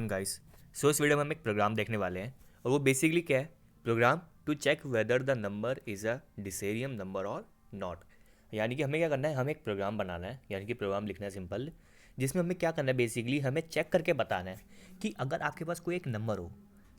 Afternoon guys. इस video में हम एक प्रोग्राम देखने वाले हैं और वो बेसिकली क्या है, program to check whether the number is a disarium number और नॉट। यानी कि हमें क्या करना है, हमें एक प्रोग्राम बनाना है, यानी कि प्रोग्राम लिखना है सिंपल, जिसमें हमें क्या करना है, बेसिकली हमें चेक करके बताना है कि अगर आपके पास कोई एक नंबर हो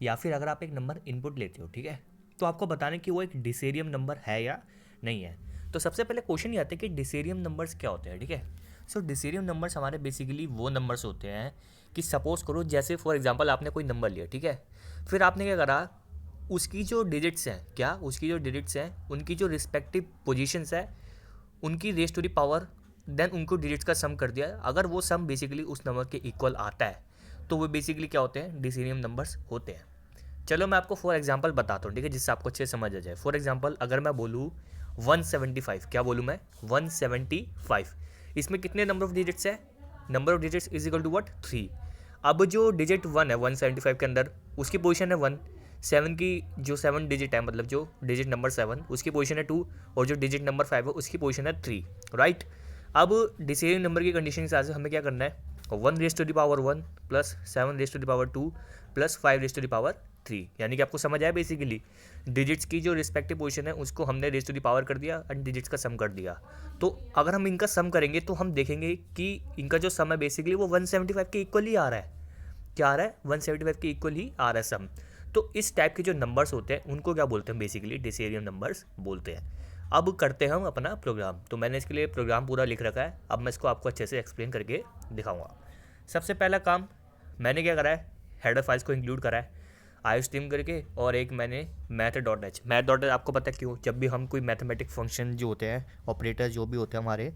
या फिर अगर आप एक नंबर इनपुट लेते हो, ठीक है, तो आपको बताना है कि वो एक डिसेरियम नंबर है या नहीं है। तो सबसे पहले क्वेश्चन ये आता है कि डिसेरियम नंबर्स क्या होते हैं, ठीक है। सो डिसेरियम नंबर्स हमारे बेसिकली वो नंबर्स होते हैं कि सपोज करो, जैसे फॉर एग्जांपल आपने कोई नंबर लिया, ठीक है, फिर आपने क्या करा, उसकी जो डिजिट्स हैं, क्या उसकी जो डिजिट्स हैं उनकी जो रिस्पेक्टिव पोजीशंस है उनकी raise to the power, then उनको डिजिट्स का सम कर दिया। अगर वो सम बेसिकली उस नंबर के इक्वल आता है तो वो बेसिकली क्या होते हैं, डिसेरियम नंबर्स होते हैं। चलो मैं आपको फॉर एग्जांपल बताता हूँ, ठीक है, जिससे आपको अच्छे से समझ आ जाए। फॉर एग्जांपल अगर मैं बोलूँ 175, क्या बोलूँ मैं, 175, इसमें कितने नंबर ऑफ डिजिट्स है, number of digits is equal to what, 3। अब जो डिजिट 1 है 175 के अंदर, उसकी पोजीशन है 1, 7 की जो 7 डिजिट है, मतलब जो डिजिट नंबर 7 उसकी पोजीशन है 2, और जो डिजिट नंबर 5 है उसकी पोजीशन है 3, राइट। अब डिसेरियम नंबर की कंडीशन के हिसाब से हमें क्या करना है, 1 raise to the power 1 plus 7 raise to the power 2 plus 5 raise to the power 3। यानी कि आपको समझ आया, बेसिकली डिजिट्स की जो रिस्पेक्टिव पोजीशन है उसको हमने रेस टू द पावर कर दिया एंड डिजिट्स का सम कर दिया। तो अगर हम इनका सम करेंगे तो हम देखेंगे कि इनका जो सम है बेसिकली वो 175 के इक्वल ही आ रहा है। क्या आ रहा है, 175 के इक्वल ही आ रहा है सम। तो इस टाइप के जो नंबर्स होते हैं उनको क्या बोलते हैं, बेसिकली डिसेरियम नंबर्स बोलते हैं। अब करते हैं हम अपना प्रोग्राम। तो मैंने इसके लिए प्रोग्राम पूरा लिख रखा है, अब मैं इसको आपको अच्छे से एक्सप्लेन करके दिखाऊंगा। सबसे पहला काम मैंने क्या करा है, हेडर फाइल्स को इंक्लूड करा है आईओस्ट्रीम करके, और एक मैंने मैथ.h। मैथ.h आपको पता है क्यों, जब भी हम कोई मैथमेटिक फंक्शन जो होते हैं, ऑपरेटर जो भी होते हैं हमारे,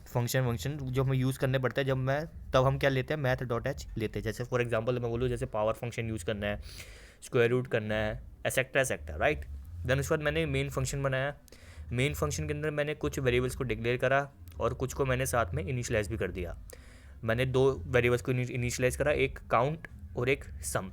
फंक्शन जो हमें यूज़ करने पड़ते हैं, जब मैं तब हम क्या लेते हैं, मैथ.h लेते हैं। जैसे फॉर एग्जांपल मैं बोलूँ, जैसे पावर फंक्शन यूज़ करना है, स्क्वायर रूट करना है, एसेक्ट्रा एसेक्ट्रा, राइट। देन उसके बाद मैंने मेन फंक्शन बनाया। मेन फंक्शन के अंदर मैंने कुछ वेरिएबल्स को डिक्लेयर करा और कुछ को मैंने साथ में इनिशियलाइज भी कर दिया। मैंने दो वेरिएबल्स को इनिशियलाइज करा, एक काउंट और एक सम।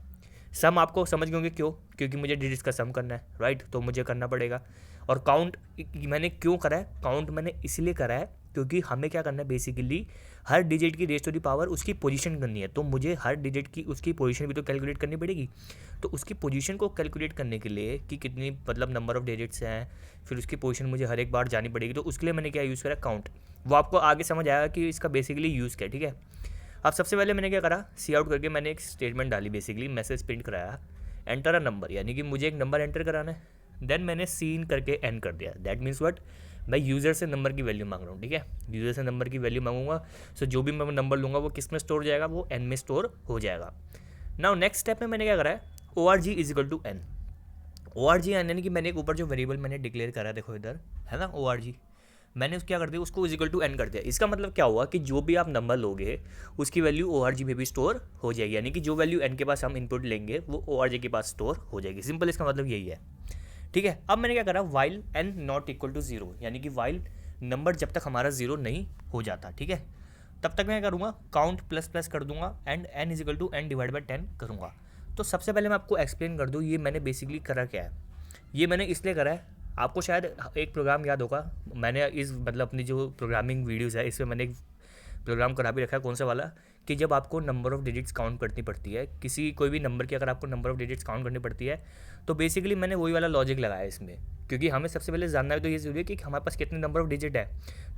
सम आपको समझ गए होंगे क्यों, क्योंकि मुझे डिजिट्स का सम करना है, राइट, तो मुझे करना पड़ेगा। और काउंट मैंने क्यों करा है, काउंट मैंने इसलिए करा है क्योंकि हमें क्या करना है, बेसिकली हर डिजिट की रेस टू द पावर उसकी पोजीशन करनी है, तो मुझे हर डिजिट की उसकी पोजीशन भी तो कैलकुलेट करनी पड़ेगी। तो उसकी पोजीशन को कैलकुलेट करने के लिए कि कितनी मतलब नंबर ऑफ डिजिट्स हैं, फिर उसकी पोजीशन मुझे हर एक बार जानी पड़ेगी, तो उसके लिए मैंने क्या यूज़ करा, काउंट। वो आपको आगे समझ आएगा कि इसका बेसिकली यूज़ क्या है, ठीक है। अब सबसे पहले मैंने क्या करा, सी आउट करके मैंने एक स्टेटमेंट डाली, बेसिकली मैसेज प्रिंट कराया, एंटर अ नंबर, यानी कि मुझे एक नंबर एंटर कराना है। देन मैंने सीन करके एन कर दिया, दैट मीन्स व्हाट, मैं यूज़र से नंबर की वैल्यू मांग रहा हूँ, ठीक है, यूज़र से नंबर की वैल्यू मांगूंगा। सो जो भी मैं नंबर लूँगा वो किस में स्टोर हो जाएगा, वो एन में स्टोर हो जाएगा। नाउ नेक्स्ट स्टेप में मैंने क्या करा है, O R G is equal to N. O R G N यानी कि मैंने एक ऊपर जो वेरिएबल मैंने डिक्लेयर करा, देखो इधर है ना, ओ आर जी, मैंने क्या कर दिया, उसको इज इक्वल टू एन कर दिया। इसका मतलब क्या हुआ कि जो भी आप नंबर लोगे उसकी वैल्यू ओ आर जी में भी स्टोर हो जाएगी, यानी कि जो वैल्यू एन के पास हम इनपुट लेंगे वो ओ आर जी के पास स्टोर हो जाएगी। सिंपल इसका मतलब यही है, ठीक है। अब मैंने क्या करा, while N not equal to zero, यानी कि वाइल नंबर जब तक हमारा जीरो नहीं हो जाता, ठीक है, तब तक मैं करूँगा काउंट प्लस प्लस कर दूंगा and N is equal to N divide by 10 करूँगा। तो सबसे पहले मैं आपको एक्सप्लेन कर दूँ ये मैंने बेसिकली करा क्या है। ये मैंने इसलिए करा है, आपको शायद एक प्रोग्राम याद होगा, मैंने इस मतलब अपनी जो प्रोग्रामिंग वीडियोज़ है इसमें मैंने एक प्रोग्राम करा भी रखा है, कौन सा वाला, कि जब आपको नंबर ऑफ़ डिजिट्स काउंट करनी पड़ती है, किसी कोई भी नंबर की अगर आपको नंबर ऑफ़ डिजिट्स काउंट करनी पड़ती है, तो बेसिकली मैंने वही वाला लॉजिक लगाया इसमें, क्योंकि हमें सबसे पहले जानना है तो ये ज़रूरी है कि हमारे पास कितने नंबर ऑफ़ डिजिट है,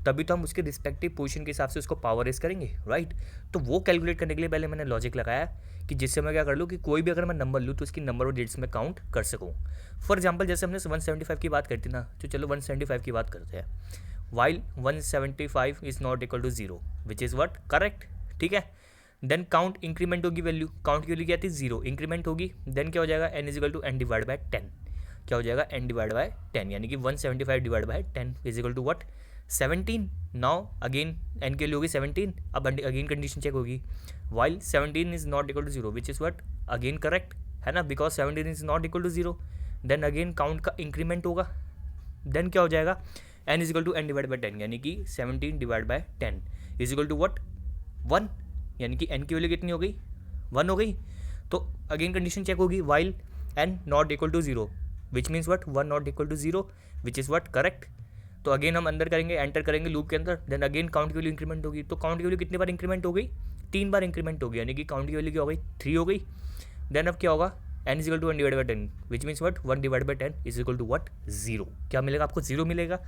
तभी तो हम उसके रिस्पेक्टिव पोजीशन के हिसाब से उसको पावर रेस करेंगे, राइट। तो वो कैलकुलेट करने के लिए पहले मैंने लॉजिक लगाया कि जिससे मैं क्या कर लूँ कि कोई भी अगर मैं नंबर लूँ तो उसकी नंबर ऑफ डिजिट्स में काउंट कर सकूँ। फॉर एग्जाम्पल जैसे हमने 175 की बात करती ना, तो चलो 175 की बात करते हैं। While 175 is not equal to zero which is what, correct, ठीक है। देन काउंट इंक्रीमेंट होगी वैल्यू, काउंट की वैल्यू क्या थी, जीरो, इंक्रीमेंट होगी, देन क्या हो जाएगा, N is equal to N divide by 10, क्या हो जाएगा, एन डिवाइड बाई 10, यानी कि 175 divide by 10 is equal to what, 17। Now again N की वैल्यू होगी 17, अब अगेन कंडीशन चेक होगी, while 17 is not equal to zero which is what, again correct है ना, because 17 is not equal to zero. Then again count का increment होगा, then क्या हो जाएगा, N is equal to N divide by 10, यानी कि 17 divide by 10 is equal to what, 1, यानी कि एन की वैल्यू कितनी हो गई, 1 हो गई। तो अगेन कंडीशन चेक होगी, while N not equal to zero which means what, 1 not equal to zero which is what, correct. तो अगेन हम अंदर करेंगे, एंटर करेंगे लूप के अंदर, देन अगेन काउंट की वैल्यू इंक्रीमेंट होगी। तो काउंट की वैल्यू कितनी बार इंक्रीमेंट हो गई? 3 बार इंक्रीमेंट होगी, यानी कि काउंट की वैल्यू क्या हो गई? 3 हो गई। देन अब क्या होगा? n is equal to 1 divide by 10, which means what 1 divide by 10 is equal to what 0। क्या मिलेगा आपको? 0 मिलेगा,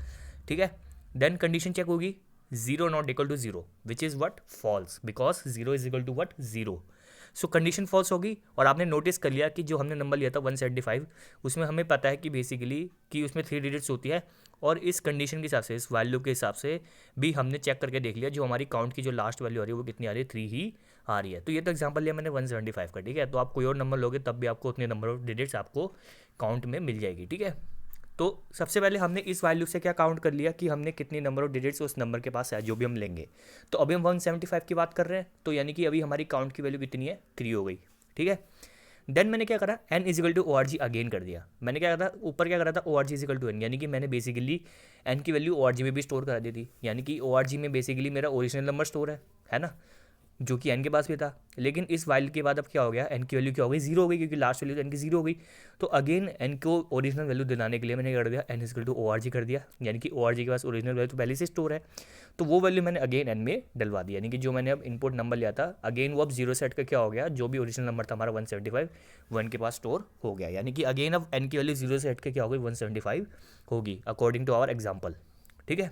ठीक है। देन कंडीशन चेक होगी, 0 not equal to 0, which is what false, because 0 is equal to what 0। So condition false होगी। और आपने नोटिस कर लिया कि जो हमने नंबर लिया था 175, उसमें हमें पता है कि बेसिकली कि उसमें 3 डिजिट्स होती है। और इस कंडीशन के हिसाब से, इस वैल्यू के हिसाब से भी हमने चेक करके देख लिया, जो हमारी काउंट की जो लास्ट वैल्यू आ रही है वो कितनी आ रही है? 3 ही आ रही है। तो ये तो एग्जांपल लिया मैंने 175 का, ठीक है। तो आप कोई और नंबर लोगे तब भी आपको उतने नंबर ऑफ डिजिट्स आपको काउंट में मिल जाएगी, ठीक है। तो सबसे पहले हमने इस वैल्यू से क्या काउंट कर लिया कि हमने कितनी नंबर ऑफ डिजिट्स उस नंबर के पास है जो भी हम लेंगे। तो अभी हम 175 की बात कर रहे हैं, तो यानी कि अभी हमारी काउंट की वैल्यू कितनी है? 3 हो गई, ठीक है। देन मैंने क्या करा? n is equal to O R G again कर दिया। मैंने क्या करा? ऊपर क्या करा था? O R G is equal to N, यानी कि मैंने बेसिकली n की वैल्यू ओ आर जी में भी स्टोर करा दी थी। यानी कि ओ आर जी में बेसिकली मेरा ओरिजिनल नंबर स्टोर है ना, जो कि n के पास भी था। लेकिन इस वाइल के बाद अब क्या हो गया? n की वैल्यू क्या हो गई? 0 हो गई, क्योंकि लास्ट वैल्यू तो n की 0 हो गई। तो अगेन n को ओरिजिनल वैल्यू दिलाने के लिए मैंने कर दिया n equal to O R G कर दिया, यानी कि ओ आर जी के पास ओरिजिनल वैल्यू तो पहले से स्टोर है। तो वो वैल्यू मैंने अगेन n में डलवा दी, यानी कि जो मैंने अब इनपुट नंबर लिया था अगेन वो अब 0 सेट का क्या हो गया? जो भी ओरिजिनल नंबर था हमारा 175 वो n के पास स्टोर हो गया, यानी कि अगेन अब n की वैल्यू 0 सेट के क्या हो गई? 175 होगी अकॉर्डिंग टू आवर एग्जाम्पल, ठीक है।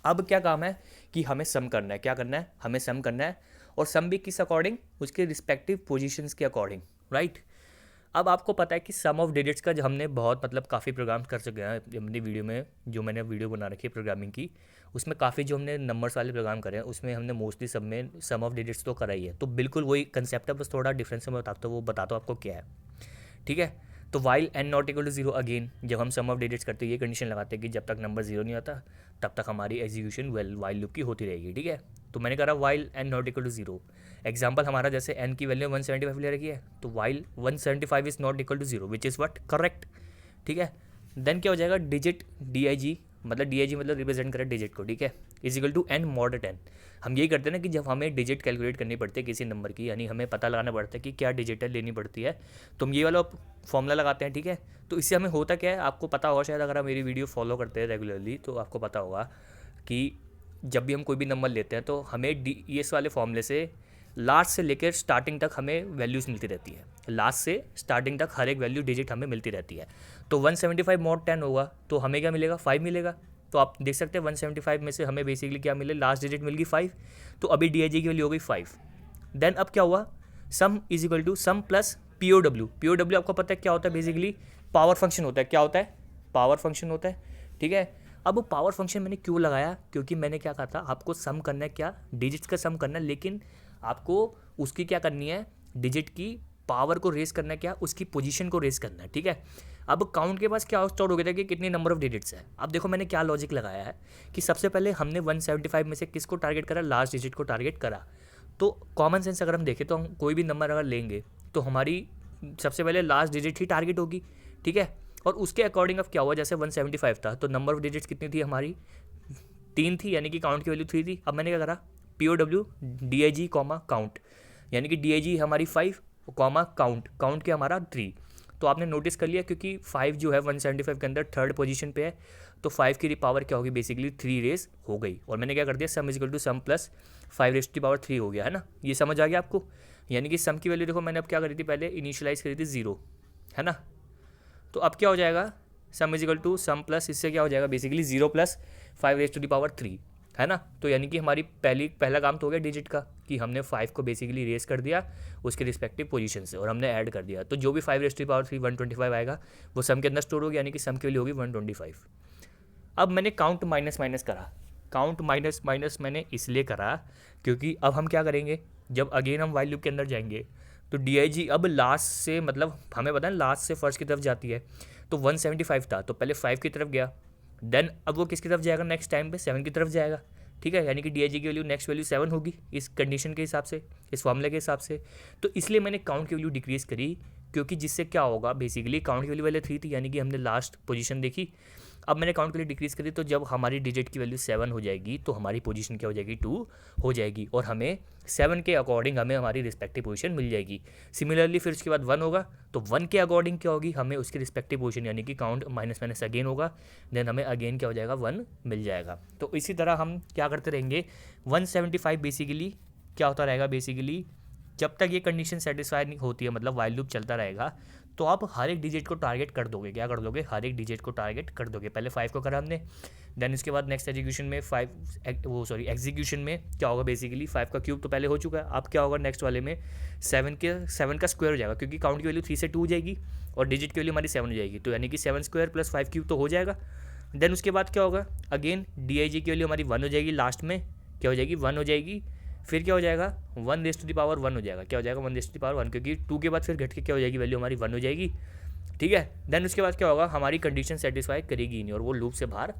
अब क्या काम है कि हमें सम करना है। क्या करना है? हमें सम करना है। और सम भी किस अकॉर्डिंग? उसके रिस्पेक्टिव पोजीशंस के अकॉर्डिंग, राइट। अब आपको पता है कि सम ऑफ डिजिट्स का जो हमने बहुत मतलब काफ़ी प्रोग्राम्स कर चुके हैं अपनी वीडियो में, जो मैंने वीडियो बना रखी है प्रोग्रामिंग की, उसमें काफ़ी जो हमने नंबर्स वाले प्रोग्राम करे हैं उसमें हमने मोस्टली सब में सम ऑफ डिजिट्स तो करा ही है। तो बिल्कुल वही कंसेप्ट है, बस थोड़ा डिफरेंस मैं बताता हूँ, वो बताता हूँ आपको क्या है, ठीक है। तो while n not equal to 0 again जब हम सम ऑफ डिजिट्स करते हैं ये कंडीशन लगाते हैं कि जब तक नंबर 0 नहीं आता तब तक हमारी एग्जीक्यूशन वाइल लूप की होती रहेगी, ठीक है। तो मैंने करा while n not equal to 0। Example हमारा जैसे n की वैल्यू 175 ले रखी है, तो while 175 is not equal to 0 which is what correct, ठीक है। देन क्या हो जाएगा? डिजिट डी आई जी मतलब रिप्रेजेंट करें डिजिट को, ठीक है, is equal to n mod 10। हम यही करते हैं ना कि जब हमें डिजिट कैलकुलेट करनी पड़ती है किसी नंबर की, यानी हमें पता लगाना पड़ता है कि क्या डिजिटल लेनी पड़ती है, तो हम ये वाला फॉर्मूला लगाते हैं, ठीक है। तो इससे हमें होता क्या है आपको पता होगा शायद, अगर आप मेरी वीडियो फॉलो करते हैं रेगुलरली तो आपको पता होगा कि जब भी हम कोई भी नंबर लेते हैं तो हमें इस वाले फॉर्मूले से लास्ट से लेकर स्टार्टिंग तक हमें वैल्यूज़ मिलती रहती है। लास्ट से स्टार्टिंग तक हर एक वैल्यू डिजिट हमें मिलती रहती है। तो 175 मॉड 10 होगा तो हमें क्या मिलेगा? 5 मिलेगा। तो आप देख सकते हैं 175 में से हमें बेसिकली क्या मिले? लास्ट डिजिट मिल गई 5। तो अभी डी आई जी की वैल्यू हो गई 5। देन अब क्या हुआ? Sum is equal to sum plus P O W. P O W आपको पता है क्या होता है? बेसिकली पावर फंक्शन होता है। क्या होता है? पावर फंक्शन होता है, ठीक है। अब वो पावर फंक्शन मैंने क्यों लगाया? क्योंकि मैंने क्या कहा था आपको सम करना है, क्या डिजिट्स का सम करना है, लेकिन आपको उसकी क्या करनी है? डिजिट की पावर को रेस करना है, क्या उसकी पोजीशन को रेस करना है, ठीक है। अब काउंट के पास क्या स्टोर हो गया था कि कितनी नंबर ऑफ डिजिट्स है। अब देखो मैंने क्या लॉजिक लगाया है कि सबसे पहले हमने 175 में से किसको टारगेट करा? लास्ट डिजिट को टारगेट करा। तो कॉमन सेंस अगर हम देखें तो हम कोई भी नंबर अगर लेंगे तो हमारी सबसे पहले लास्ट डिजिट ही टारगेट होगी, ठीक है। और उसके अकॉर्डिंग अब क्या हुआ? जैसे 175 था तो नंबर ऑफ डिजिट्स कितनी थी हमारी? 3 थी, यानी कि काउंट की वैल्यू 3 थी। अब मैंने क्या करा? P O W D I G comma count, यानी कि डी आई जी हमारी 5 कॉमा काउंट, काउंट के हमारा 3। तो आपने नोटिस कर लिया क्योंकि 5 जो है 175 के अंदर थर्ड पोजीशन पे है, तो 5 की पावर क्या होगी? बेसिकली 3 रेस हो गई। और मैंने क्या कर दिया? Sum is equal to sum plus 5 raise की पावर 3 हो गया, है ना। ये समझ आ गया आपको? यानी कि सम की वैल्यू देखो मैंने अब क्या करी थी? पहले इनिशियलाइज करी थी 0, है ना। तो अब क्या हो जाएगा? Sum is equal to sum plus इससे क्या हो जाएगा? Basically 0 plus 5 raise to the power 3, है ना। तो यानी कि हमारी पहला काम तो हो गया डिजिट का कि हमने 5 को बेसिकली रेस कर दिया उसके रिस्पेक्टिव पोजीशन से और हमने ऐड कर दिया। तो जो भी 5 रेस टू दी पावर 3 125 आएगा वो सम के अंदर स्टोर होगी, यानी कि सम की वैल्यू होगी 125। अब मैंने काउंट माइनस माइनस करा। काउंट माइनस माइनस मैंने इसलिए करा क्योंकि अब हम क्या करेंगे? जब अगेन हम वाइल लूप के अंदर जाएंगे तो डी आई जी अब लास्ट से मतलब हमें पता है लास्ट से फर्स्ट की तरफ जाती है। तो 175 था तो पहले 5 की तरफ गया, देन अब वो किसकी तरफ जाएगा? नेक्स्ट टाइम पे 7 की तरफ जाएगा, ठीक है। यानी कि डी आई जी की वैल्यू नेक्स्ट वैल्यू 7 होगी इस कंडीशन के हिसाब से, इस फॉर्मूले के हिसाब से। तो इसलिए मैंने काउंट की वैल्यू डिक्रीज़ करी, क्योंकि जिससे क्या होगा? बेसिकली काउंट की वैल्यू पहले 3 थी, यानी कि हमने लास्ट पोजीशन देखी। अब मैंने काउंट के लिए डिक्रीज़ करी, तो जब हमारी डिजिट की वैल्यू 7 हो जाएगी तो हमारी पोजीशन क्या हो जाएगी, 2 हो जाएगी, और हमें 7 के अकॉर्डिंग हमें हमारी रिस्पेक्टिव पोजीशन मिल जाएगी। सिमिलरली फिर उसके बाद 1 होगा, तो 1 के अकॉर्डिंग क्या होगी, हमें उसकी रिस्पेक्टिव पोजीशन यानी कि काउंट माइनस माइनस अगेन होगा, देन हमें अगेन क्या हो जाएगा, 1 मिल जाएगा। तो इसी तरह हम क्या करते रहेंगे, 175 बेसिकली क्या होता रहेगा, बेसिकली जब तक ये कंडीशन सेटिस्फाई नहीं होती है, मतलब वाइल लूप चलता रहेगा, तो आप हर एक डिजिट को टारगेट कर दोगे, क्या कर दोगे, हर एक डिजिट को टारगेट कर दोगे। पहले 5 को करा हमने, देन उसके बाद नेक्स्ट एग्जीक्यूशन में एग्जीक्यूशन में क्या होगा, बेसिकली 5 का क्यूब तो पहले हो चुका है, अब क्या होगा नेक्स्ट वाले में 7 का स्क्वायर हो जाएगा, क्योंकि काउंट की वैल्यू 3 से 2 हो जाएगी और डिजिट की वैल्यू हमारी 7 हो जाएगी, तो यानी कि 7 स्क्वायर प्लस 5 क्यूब तो हो जाएगा। देन उसके बाद क्या होगा, अगेन DIG की वैल्यू हमारी 1 हो जाएगी, लास्ट में क्या हो जाएगी, 1 हो जाएगी, फिर क्या हो जाएगा 1 हो जाएगा, क्या हो जाएगा 1, क्योंकि 2 के बाद फिर घट के क्या हो जाएगी, वैल्यू हमारी 1 हो जाएगी, ठीक है। देन उसके बाद क्या होगा, हमारी कंडीशन सेटिस्फाई करेगी नहीं और वो लूप से बाहर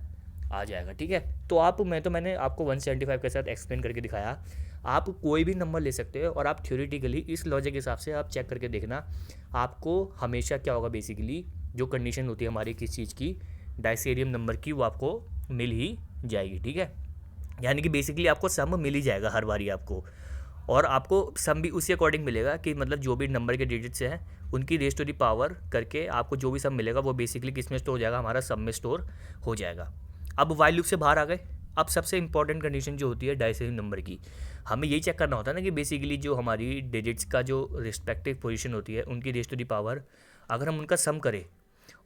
आ जाएगा, ठीक है। तो मैंने आपको 175 के साथ एक्सप्लेन करके दिखाया। आप कोई भी नंबर ले सकते हो और आप थ्योरेटिकली इस लॉजिक के हिसाब से आप चेक करके देखना, आपको हमेशा क्या होगा, बेसिकली जो कंडीशन होती है हमारी किस चीज़ की, डायसेरियम नंबर की, वो आपको मिल ही जाएगी, ठीक है। यानी कि बेसिकली आपको सम मिल ही जाएगा हर बारी आपको, और आपको सम भी उसी अकॉर्डिंग मिलेगा कि मतलब जो भी नंबर के डिजिट्स हैं उनकी रेज टू द पावर करके आपको जो भी सम मिलेगा वो बेसिकली किस में स्टोर हो जाएगा, हमारा सम में स्टोर हो जाएगा। अब वाइल लूप से बाहर आ गए, अब सबसे इंपॉर्टेंट कंडीशन जो होती है डायसेरियम नंबर की, हमें यही चेक करना होता है ना कि बेसिकली जो हमारी डिजिट्स का जो रिस्पेक्टिव पोजीशन होती है उनकी रेज टू द पावर अगर हम उनका सम करें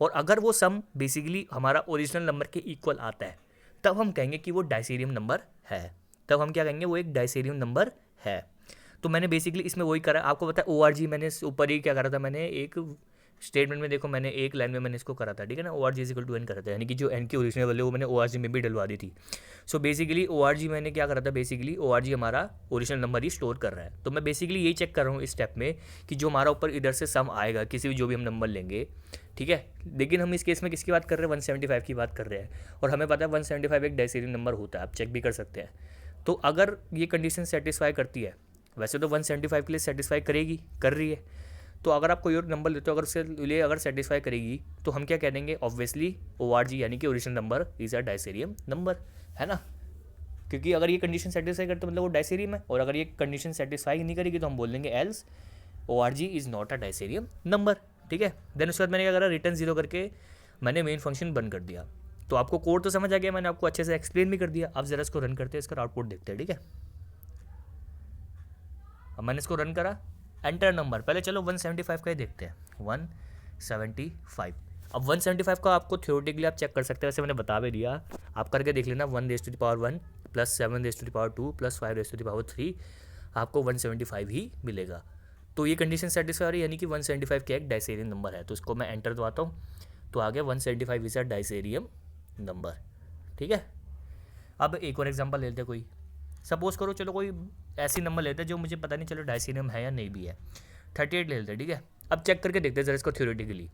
और अगर वो सम बेसिकली हमारा ओरिजिनल नंबर के इक्वल आता है, तब हम कहेंगे कि वो डायसेरियम नंबर है, तब हम क्या कहेंगे, वो एक डायसेरियम नंबर है। तो मैंने बेसिकली इसमें वही करा, आपको पता है ORG मैंने ऊपर ही क्या करा था, मैंने एक स्टेटमेंट में देखो मैंने एक लाइन में मैंने इसको करा था, ठीक है ना, ORG = n करा था, यानी कि जो n की ओरिजिनल वैल्यू वो मैंने ORG में भी डलवा दी थी। सो बेसिकली ORG मैंने क्या करा था, बेसिकली ORG हमारा ओरिजिनल नंबर ही स्टोर कर रहा है। तो मैं बेसिकली यही चेक कर रहा हूँ इस स्टेप में कि जो हमारा ऊपर इधर से सम आएगा किसी भी जो भी हम नंबर लेंगे, ठीक है, लेकिन हम इस केस में किसकी बात कर रहे हैं, 175 की बात कर रहे हैं, और हमें पता है 175 एक डायसेरियम नंबर होता है, आप चेक भी कर सकते हैं। तो अगर ये कंडीशन सेटिस्फाई करती है, वैसे तो 175 के लिए सेटिस्फाई करेगी, कर रही है, तो अगर आप कोई और नंबर लेते हो अगर उसके लिए अगर सेटिस्फाई करेगी तो हम क्या कह देंगे, ऑब्वियसली ORG यानी कि original number is a disarium number, है ना, क्योंकि अगर ये कंडीशन सेटिस्फाई करते मतलब वो डायसेरियम है, और अगर ये कंडीशन सेटिस्फाई नहीं करेगी तो हम बोल देंगे else ORG is not a disarium number, ठीक है। देन उसके बाद मैंने क्या करा, रिटर्न 0 करके मैंने मेन फंक्शन बंद कर दिया। तो आपको कोड तो समझ आ गया, मैंने आपको अच्छे से एक्सप्लेन भी कर दिया। अब जरा इसको रन करते हैं, इसका आउटपुट देखते हैं, ठीक है। अब मैंने इसको रन करा, एंटर नंबर, पहले चलो 175 का ही देखते हैं, 175। अब 175 का आपको थ्योरेटिकली आप चेक कर सकते हैं, वैसे मैंने बता भी दिया, आप करके देख लेना, 1 प्लस 7 प्लस 5 आपको 175 ही मिलेगा। तो ये कंडीशन सेटिस्फाई हो रही है, यानी कि 175 क्या एक डायसेरियम नंबर है। तो इसको मैं एंटर दबाता हूँ, तो आ गया 175 इज अ डायसेरियम नंबर, ठीक है। अब एक और एग्जांपल लेते हैं, कोई सपोज करो, चलो कोई ऐसी नंबर लेते हैं जो मुझे पता नहीं चलो डायसेरियम है या नहीं भी है, 38 ले लेते हैं, ठीक है। अब चेक करके देखते हैं जरा इसको theoretically,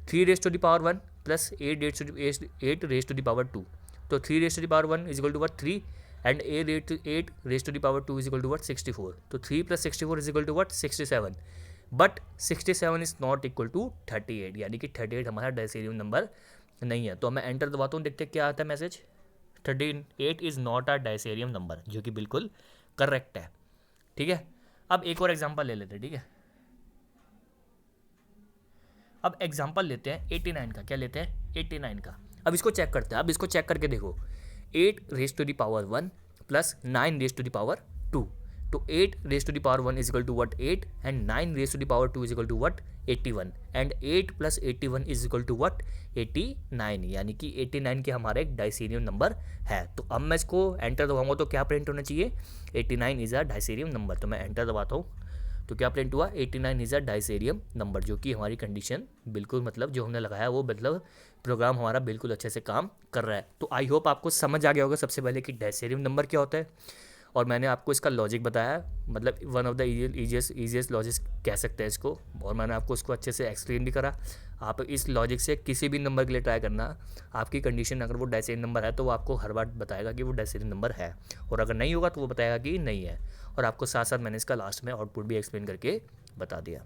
3 plus 8 raise to the power 2, तो 3 raise to the power 1 is equal to 3 and 8 raise to the power 2 is equal to 64, तो 3 plus 64 is equal to 67, but 67 is not equal to 38, यानी कि 38 हमारा डायसेरियम नंबर नहीं है। तो मैं enter दबाता हूँ, देखते क्या आता है message, 38 is not a disarium number, जो कि बिल्कुल करेक्ट है, ठीक है। अब एक और एग्जांपल ले लेते हैं, ठीक है। अब एग्जांपल लेते हैं 89 का, क्या लेते हैं 89 का। अब इसको चेक करते हैं, अब इसको चेक करके देखो, 8 raise to the power 1 plus 9 raise to the power 2, तो 8 raise to the power 1 is equal to what 8 and 9 raise to the power 2 is equal to what 81 and 8 plus 81 is equal to what 89, यानी कि 89 के हमारा एक डायसेरियम number है। तो अब मैं इसको एंटर दबाऊंगा तो क्या प्रिंट होना चाहिए, 89 इज अ डायसेरियम नंबर। तो मैं एंटर दबाता हूँ तो क्या प्रिंट हुआ, 89 इज अ डायसेरियम नंबर, जो कि हमारी कंडीशन बिल्कुल मतलब जो हमने लगाया वो मतलब प्रोग्राम हमारा बिल्कुल अच्छे से काम कर रहा है। तो आई होप आपको समझ आ गया होगा सबसे पहले कि डायसेरियम नंबर क्या होता है, और मैंने आपको इसका लॉजिक बताया, मतलब one of the easiest logic कह सकते हैं इसको, और मैंने आपको इसको अच्छे से एक्सप्लेन भी करा। आप इस लॉजिक से किसी भी नंबर के लिए ट्राई करना, आपकी कंडीशन अगर वो डायसेरियम नंबर है तो वो आपको हर बार बताएगा कि वो डायसेरियम नंबर है, और अगर नहीं होगा तो वो बताएगा कि नहीं है, और आपको साथ साथ मैंने इसका लास्ट में आउटपुट भी एक्सप्लेन करके बता दिया।